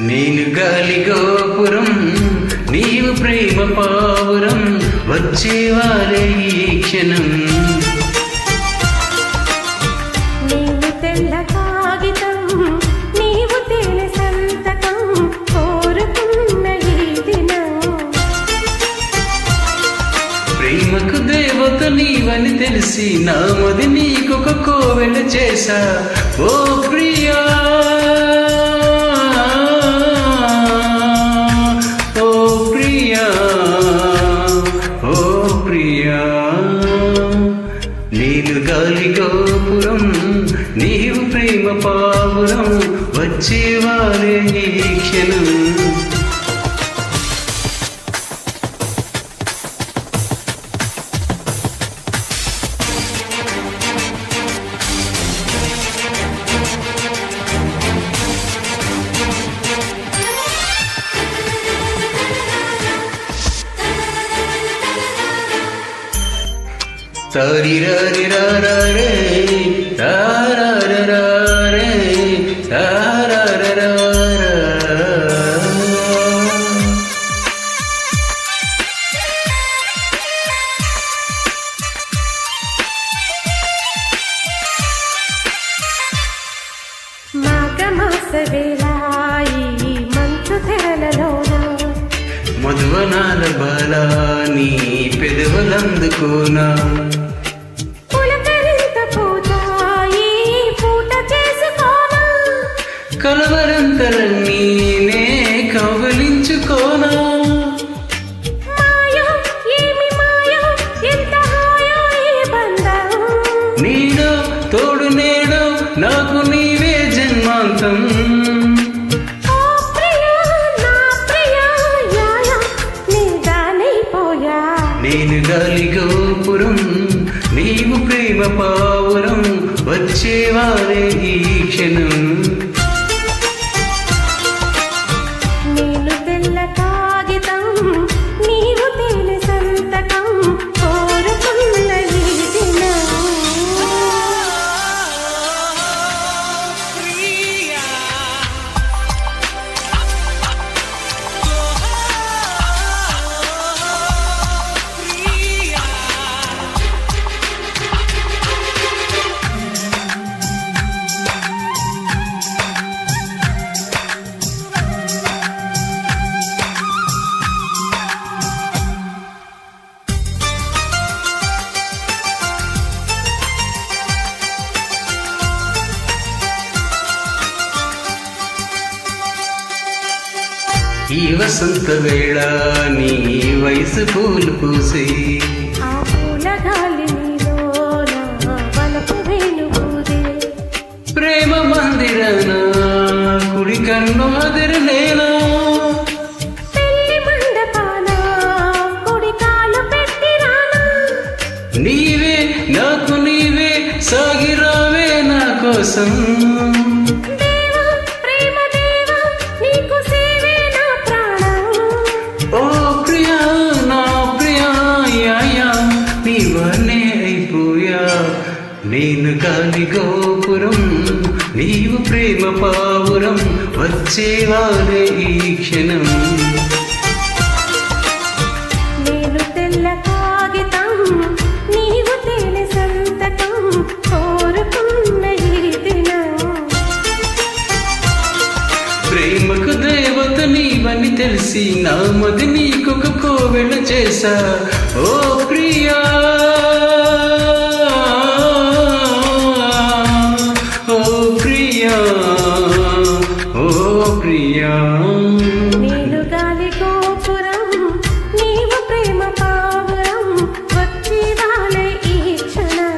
నేను గాలి గోపురం నీవు ప్రేమ పావురం వచ్చేవారే ఈ క్షణం. నేను తెల్ల కాగితం నీవు తేనె సంతకం కోరుకున్న ఈ దినం. ప్రేమకు దేవత నీవని తెలిసి నామది నీకొక కోవెల చేశా ఓ ప్రియా. నేను గాలి గోపురం నీవు ప్రేమ పావురం వచ్చేవారే ఈ క్షణం. తారిరారిరారే తారారరారే తారారరారా. మాఘమాస వేళాయి మంచు తెరలలోన మధువనాల బాలా నీ పెదవులందుకోనా. కలవరంతలన్నీ నే కౌగలించుకోనా. నీడో తోడు నేడో నాకు నీవే జన్మాంతం. నేను గాలి గోపురం నీవు ప్రేమ పావురం వచ్చేవారే ఈ క్షణం. నేను తెల్ల కాగితం నీవు తేనె సంతకం కోరుకున్న ఈ దినం. ఈ వసంత వేళ నీ వయసు పూలు పూసి ఆ పూల గాలిలోన వలపు వేణువుదే. ప్రేమ మందిరన కుడి కన్ను అదిరలేనా. పెళ్లి మండపాన కుడి కాలు పెట్టి రానా. నీవే నాకు నీవే సాగిరావే నా కోసం. ఓ ప్రియా నా ప్రియా యాయా నీవనే అయిపోయా. నేను గాలి గోపురం నీవు ప్రేమ పావురం వచ్చేవారే ఈ క్షణం. నేను తెల్ల కాగితం నీవు తేనె సంతకం కోరుకున్న ఈ దినం. ప్రేమకు దేవత నీవని తెలిసి నామది నీకొక కోవెల చేశా ఓ ప్రియా. ఓ ప్రియా ఓ ప్రియా. నేను గాలి గోపురం నీవు ప్రేమ పావురం వచ్చేవారే ఈ క్షణం.